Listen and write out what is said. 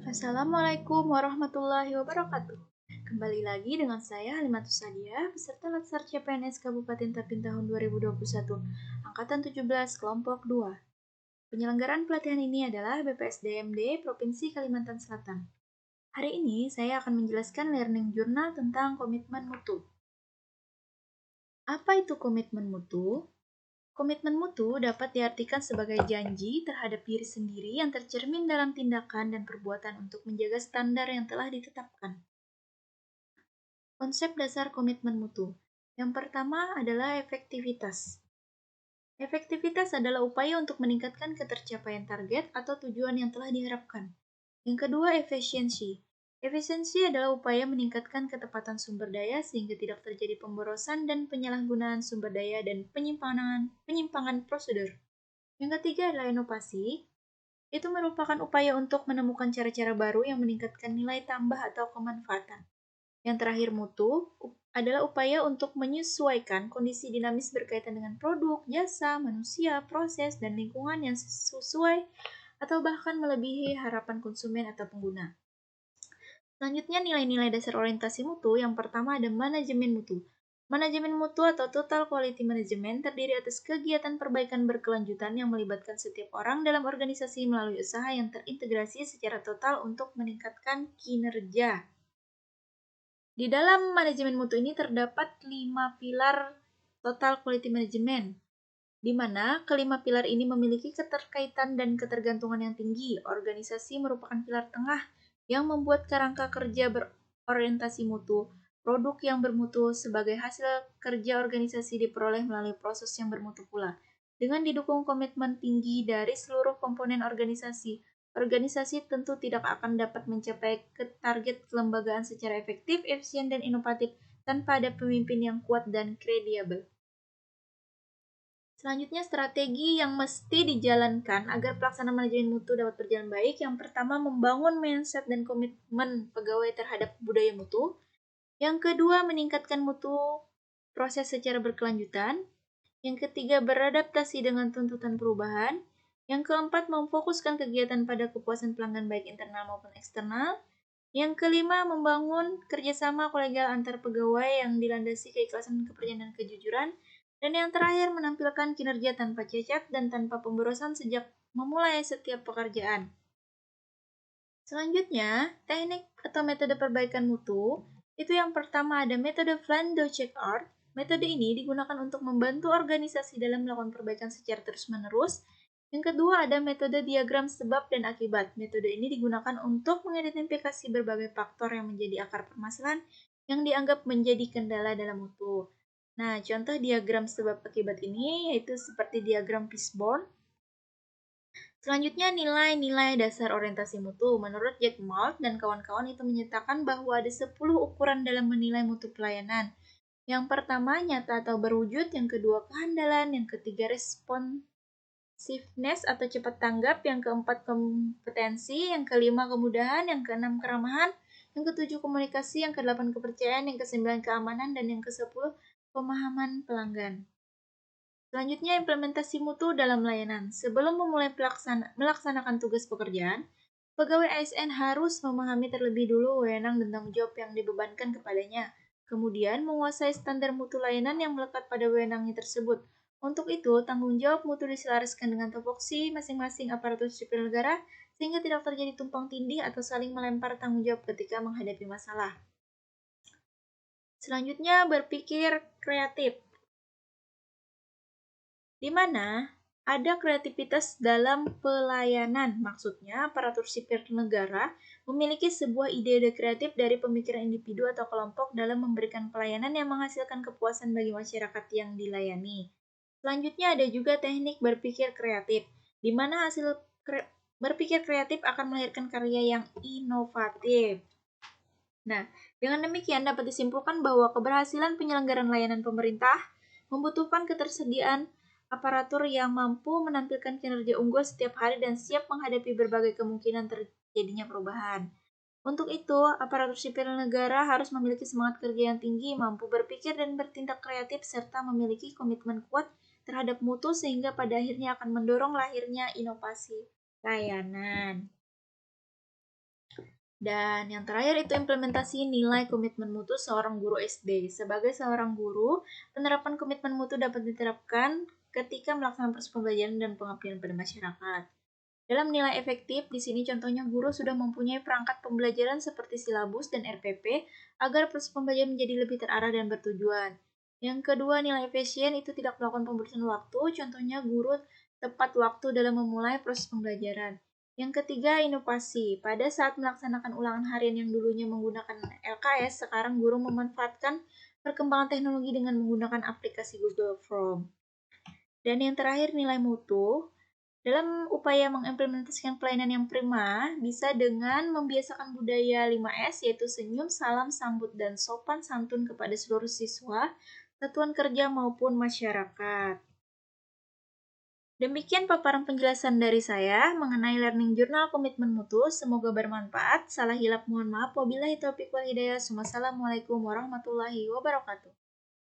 Assalamualaikum warahmatullahi wabarakatuh. Kembali lagi dengan saya Halimatus Sadia, peserta Latsar CPNS Kabupaten Tapin tahun 2021, Angkatan 17, Kelompok 2. Penyelenggaraan pelatihan ini adalah BPSDMD Provinsi Kalimantan Selatan. Hari ini saya akan menjelaskan learning journal tentang komitmen mutu. Apa itu komitmen mutu? Komitmen mutu dapat diartikan sebagai janji terhadap diri sendiri yang tercermin dalam tindakan dan perbuatan untuk menjaga standar yang telah ditetapkan. Konsep dasar komitmen mutu. Yang pertama adalah efektivitas. Efektivitas adalah upaya untuk meningkatkan ketercapaian target atau tujuan yang telah diharapkan. Yang kedua, efisiensi. Efisiensi adalah upaya meningkatkan ketepatan sumber daya sehingga tidak terjadi pemborosan dan penyalahgunaan sumber daya dan penyimpangan prosedur. Yang ketiga adalah inovasi. Itu merupakan upaya untuk menemukan cara-cara baru yang meningkatkan nilai tambah atau kemanfaatan. Yang terakhir, mutu adalah upaya untuk menyesuaikan kondisi dinamis berkaitan dengan produk, jasa, manusia, proses, dan lingkungan yang sesuai atau bahkan melebihi harapan konsumen atau pengguna. Selanjutnya, nilai-nilai dasar orientasi mutu. Yang pertama ada manajemen mutu. Manajemen mutu atau Total Quality Management terdiri atas kegiatan perbaikan berkelanjutan yang melibatkan setiap orang dalam organisasi melalui usaha yang terintegrasi secara total untuk meningkatkan kinerja. Di dalam manajemen mutu ini terdapat 5 pilar Total Quality Management, di mana kelima pilar ini memiliki keterkaitan dan ketergantungan yang tinggi. Organisasi merupakan pilar tengah yang membuat kerangka kerja berorientasi mutu. Produk yang bermutu sebagai hasil kerja organisasi diperoleh melalui proses yang bermutu pula. Dengan didukung komitmen tinggi dari seluruh komponen organisasi, organisasi tentu tidak akan dapat mencapai target kelembagaan secara efektif, efisien, dan inovatif tanpa ada pemimpin yang kuat dan kredibel. Selanjutnya, strategi yang mesti dijalankan agar pelaksanaan manajemen mutu dapat berjalan baik. Yang pertama, membangun mindset dan komitmen pegawai terhadap budaya mutu. Yang kedua, meningkatkan mutu proses secara berkelanjutan. Yang ketiga, beradaptasi dengan tuntutan perubahan. Yang keempat, memfokuskan kegiatan pada kepuasan pelanggan baik internal maupun eksternal. Yang kelima, membangun kerjasama kolegial antar pegawai yang dilandasi keikhlasan, kepercayaan, dan kejujuran. Dan yang terakhir, menampilkan kinerja tanpa cacat dan tanpa pemborosan sejak memulai setiap pekerjaan. Selanjutnya, teknik atau metode perbaikan mutu. Itu yang pertama ada metode Plan Do Check Out. Metode ini digunakan untuk membantu organisasi dalam melakukan perbaikan secara terus-menerus. Yang kedua ada metode diagram sebab dan akibat. Metode ini digunakan untuk mengidentifikasi berbagai faktor yang menjadi akar permasalahan yang dianggap menjadi kendala dalam mutu. Nah, contoh diagram sebab akibat ini yaitu seperti diagram fishbone. Selanjutnya, nilai-nilai dasar orientasi mutu. Menurut Jack Malt dan kawan-kawan itu menyatakan bahwa ada 10 ukuran dalam menilai mutu pelayanan. Yang pertama, nyata atau berwujud. Yang kedua, kehandalan. Yang ketiga, responsiveness atau cepat tanggap. Yang keempat, kompetensi. Yang kelima, kemudahan. Yang keenam, keramahan. Yang ketujuh, komunikasi. Yang kedelapan, kepercayaan. Yang kesembilan, keamanan. Dan yang kesepuluh, pemahaman pelanggan. Selanjutnya, implementasi mutu dalam layanan. Sebelum memulai melaksanakan tugas pekerjaan, pegawai ASN harus memahami terlebih dulu wewenang dan tanggung jawab yang dibebankan kepadanya. Kemudian, menguasai standar mutu layanan yang melekat pada wewenangnya tersebut. Untuk itu, tanggung jawab mutu diselaraskan dengan tupoksi masing-masing aparatur sipil negara sehingga tidak terjadi tumpang tindih atau saling melempar tanggung jawab ketika menghadapi masalah. Selanjutnya, berpikir kreatif, di mana ada kreativitas dalam pelayanan. Maksudnya, aparatur sipil negara memiliki sebuah ide-ide kreatif dari pemikiran individu atau kelompok dalam memberikan pelayanan yang menghasilkan kepuasan bagi masyarakat yang dilayani. Selanjutnya ada juga teknik berpikir kreatif, di mana hasil berpikir kreatif akan melahirkan karya yang inovatif. Nah, dengan demikian dapat disimpulkan bahwa keberhasilan penyelenggaraan layanan pemerintah membutuhkan ketersediaan aparatur yang mampu menampilkan kinerja unggul setiap hari dan siap menghadapi berbagai kemungkinan terjadinya perubahan. Untuk itu, aparatur sipil negara harus memiliki semangat kerja yang tinggi, mampu berpikir dan bertindak kreatif, serta memiliki komitmen kuat terhadap mutu sehingga pada akhirnya akan mendorong lahirnya inovasi layanan. Dan yang terakhir itu implementasi nilai komitmen mutu seorang guru SD. Sebagai seorang guru, penerapan komitmen mutu dapat diterapkan ketika melaksanakan proses pembelajaran dan pengabdian pada masyarakat. Dalam nilai efektif, di sini contohnya guru sudah mempunyai perangkat pembelajaran seperti silabus dan RPP agar proses pembelajaran menjadi lebih terarah dan bertujuan. Yang kedua, nilai efisien itu tidak melakukan pemborosan waktu, contohnya guru tepat waktu dalam memulai proses pembelajaran. Yang ketiga, inovasi. Pada saat melaksanakan ulangan harian yang dulunya menggunakan LKS, sekarang guru memanfaatkan perkembangan teknologi dengan menggunakan aplikasi Google Form. Dan yang terakhir, nilai mutu. Dalam upaya mengimplementasikan pelayanan yang prima, bisa dengan membiasakan budaya 5S, yaitu senyum, salam, sambut, dan sopan santun kepada seluruh siswa, satuan kerja maupun masyarakat. Demikian paparan penjelasan dari saya mengenai Learning Journal Komitmen Mutu. Semoga bermanfaat. Salah hilap mohon maaf. Wabillahi taufiq wal hidayah. Wassalamualaikum warahmatullahi wabarakatuh.